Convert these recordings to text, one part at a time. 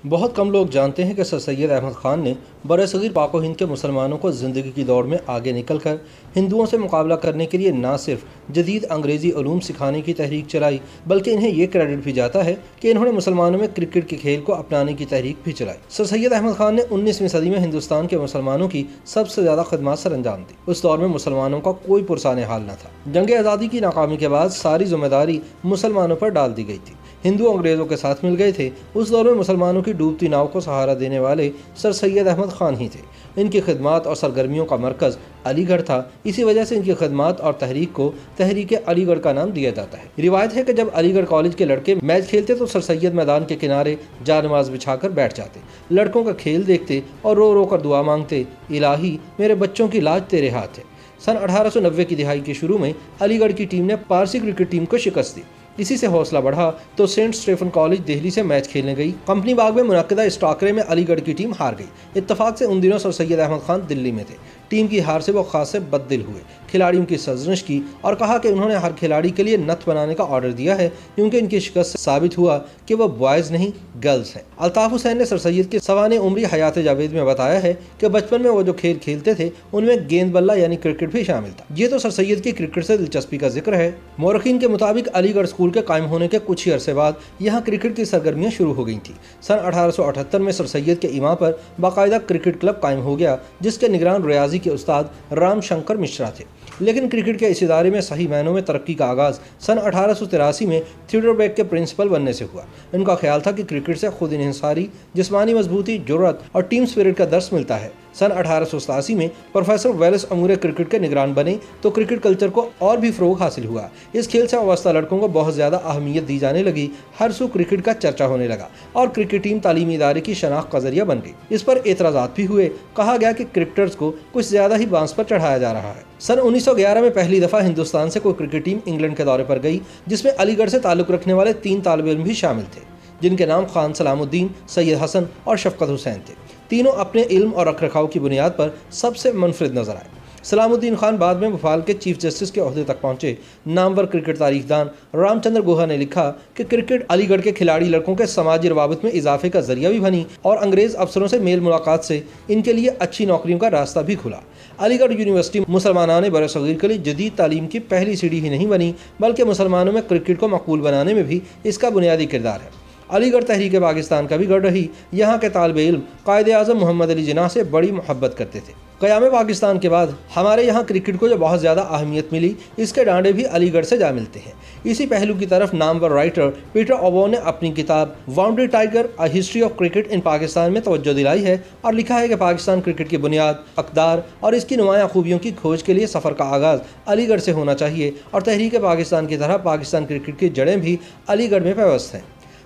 बहुत कम लोग जानते हैं कि सर सैयद अहमद ख़ान ने बरसग़ीर पाक व हिंद के मुसलमानों को ज़िंदगी की दौड़ में आगे निकलकर हिंदुओं से मुकाबला करने के लिए न सिर्फ जदीद अंग्रेज़ी उलूम सिखाने की तहरीक चलाई, बल्कि इन्हें यह क्रेडिट भी जाता है कि इन्होंने मुसलमानों में क्रिकेट के खेल को अपनाने की तहरीक भी चलाई। सर सैयद अहमद ख़ान ने 19वीं सदी में हिंदुस्तान के मुसलमानों की सबसे ज़्यादा खदमात सर अंजाम दी। उस दौर में मुसलमानों का कोई पुरसाने हाल न था। जंग आज़ादी की नाकामी के बाद सारी जिम्मेदारी मुसलमानों पर डाल दी गई थी। हिंदू अंग्रेज़ों के साथ मिल गए थे। उस दौर में मुसलमानों की डूबती नाव को सहारा देने वाले सर सैयद अहमद ख़ान ही थे। इनकी खिदमात और सरगर्मियों का मरकज़ अलीगढ़ था। इसी वजह से इनकी खिदमात और तहरीक को तहरीक अलीगढ़ का नाम दिया जाता है। रिवायत है कि जब अलीगढ़ कॉलेज के लड़के मैच खेलते तो सर सैयद मैदान के किनारे जानमाज बिछाकर बैठ जाते, लड़कों का खेल देखते और रो रो कर दुआ मांगते, इलाही मेरे बच्चों की लाज तेरे हाथ है। सन 1890 की दिहाई के शुरू में अलीगढ़ की टीम ने पारसी क्रिकेट टीम को शिकस्त दी। इसी से हौसला बढ़ा तो सेंट स्टेफन कॉलेज दिल्ली से मैच खेलने गई। कंपनी बाग में मुनक्किदा इस टाकरे में अलीगढ़ की टीम हार गई। इत्तफाक से उन दिनों सर सैयद अहमद ख़ान दिल्ली में थे। टीम की हार से वो खासे बददिल हुए, खिलाड़ियों की सरजनिश की और कहा कि उन्होंने हर खिलाड़ी के लिए नथ बनाने का ऑर्डर दिया है, क्योंकि इनकी शिकस्त से साबित हुआ कि वह बॉयज़ नहीं गर्ल्स हैं। अल्ताफ़ हुसैन ने सर सैयद की सवाने उम्री हयात जावेद में बताया है कि बचपन में वो जो खेल खेलते थे उनमें गेंद बल्ला यानी क्रिकेट भी शामिल था। ये तो सर सैयद की क्रिकेट से दिलचस्पी का जिक्र है। मौरखीन के मुताबिक अलीगढ़ स्कूल के कायम होने के कुछ ही अरसे बाद यहाँ क्रिकेट की सरगर्मियाँ शुरू हो गई थी। सन 1878 में सर सैयद के इमाम पर बाकायदा क्रिकेट क्लब कायम हो गया, जिसके निगरान रियाजी के उस्ताद राम शंकर मिश्रा थे। लेकिन क्रिकेट के इस इदारे में सही मायनों में तरक्की का आगाज़ सन 1883 में थिएटर बैग के प्रिंसिपल बनने से हुआ। इनका ख्याल था कि क्रिकेट से खुद इन्हिसारी, जिस्मानी मजबूती, जुर्रत और टीम स्पिरिट का दर्स मिलता है। सन 1887 में प्रोफेसर वेल्स अमूर क्रिकेट के निगरान बने तो क्रिकेट कल्चर को और भी फ़रोग़ हासिल हुआ। इस खेल से वाबस्ता लड़कों को बहुत ज़्यादा अहमियत दी जाने लगी। हर सू क्रिकेट का चर्चा होने लगा और क्रिकेट टीम तालीमी इदारे की शनाख्त का जरिया बन गई। इस पर एतराज़ात भी हुए। कहा गया कि क्रिकेटर्स को कुछ ज़्यादा ही बांस पर चढ़ाया जा रहा है। सन 1911 में पहली दफ़ा हिंदुस्तान से कोई क्रिकेट टीम इंग्लैंड के दौरे पर गई, जिसमें अलीगढ़ से ताल्लुक़ रखने वाले 3 तालिब इल्म भी शामिल थे, जिनके नाम खान सलामुद्दीन, सैयद हसन और शफकत हुसैन थे। तीनों अपने इल्म और रखरखाव की बुनियाद पर सबसे मुनफरिद नजर आए। सलामुद्दीन खान बाद में भोपाल के चीफ जस्टिस के ओहदे तक पहुंचे। नामवर क्रिकेट तारीखदान रामचंद्र गुहा ने लिखा कि क्रिकेट अलीगढ़ के खिलाड़ी लड़कों के समाजी रवाबित में इजाफे का जरिया भी बनी और अंग्रेज अफसरों से मेल मुलाकात से इनके लिए अच्छी नौकरियों का रास्ता भी खुला। अलीगढ़ यूनिवर्सिटी मुसलमानाने बरसग़ीर के लिए जदीद तालीम की पहली सीढ़ी ही नहीं बनी, बल्कि मुसलमानों में क्रिकेट को मकबूल बनाने में भी इसका बुनियादी किरदार है। अलीगढ़ तहरीक पाकिस्तान का भी गढ़ रही। यहाँ के तालिबे इल्म कायद-ए-आज़म मोहम्मद अली जिन्नाह से बड़ी मोहब्बत करते थे। क़याम पाकिस्तान के बाद हमारे यहाँ क्रिकेट को जो बहुत ज़्यादा अहमियत मिली, इसके डांडे भी अलीगढ़ से जा मिलते हैं। इसी पहलू की तरफ नामवर राइटर पीटर ओबो ने अपनी किताब boundary tiger a history of cricket in Pakistan में तवज्जो दिलाई है और लिखा है कि पाकिस्तान क्रिकेट की बुनियाद, अक़दार और इसकी नुमायाँ खूबियों की खोज के लिए सफ़र का आगाज़ अलीगढ़ से होना चाहिए और तहरीक पाकिस्तान की तरह पाकिस्तान क्रिकेट की जड़ें भी अलीगढ़ में पेवस्त हैं।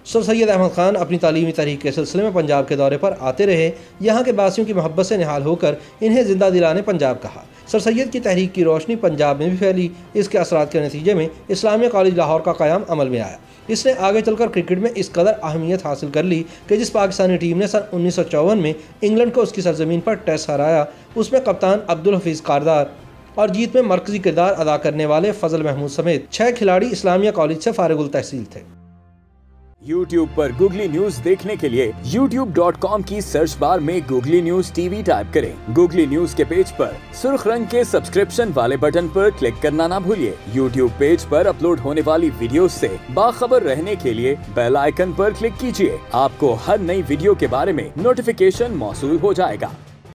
सर सैयद अहमद ख़ान अपनी तालीमी तहरीक के सिलसिले में पंजाब के दौरे पर आते रहे। यहाँ के बासियों की मोहब्बत से निहाल होकर इन्हें ज़िंदा दिलाने पंजाब कहा। सर सैयद की तहरीक की रोशनी पंजाब में भी फैली। इसके असरात के नतीजे में इस्लामिया कॉलेज लाहौर का क़याम अमल में आया। इसने आगे चलकर क्रिकेट में इस कदर अहमियत हासिल कर ली कि जिस पाकिस्तानी टीम ने सन 1954 में इंग्लैंड को उसकी सरजमीन पर टेस्ट हराया, उसमें कप्तान अब्दुल हफीज़ कारदार और जीत में मरकज़ी किरदार अदा करने वाले फजल महमूद समेत 6 खिलाड़ी इस्लामिया कॉलेज से फारिगुल तहसील थे। YouTube पर गूगली न्यूज देखने के लिए youtube.com की सर्च बार में गूगली न्यूज टीवी टाइप करें। गूगली न्यूज के पेज पर सुर्ख रंग के सब्सक्रिप्शन वाले बटन पर क्लिक करना ना भूलिए। YouTube पेज पर अपलोड होने वाली वीडियोस से बाखबर रहने के लिए बेल आइकन पर क्लिक कीजिए। आपको हर नई वीडियो के बारे में नोटिफिकेशन मौसूल हो जाएगा।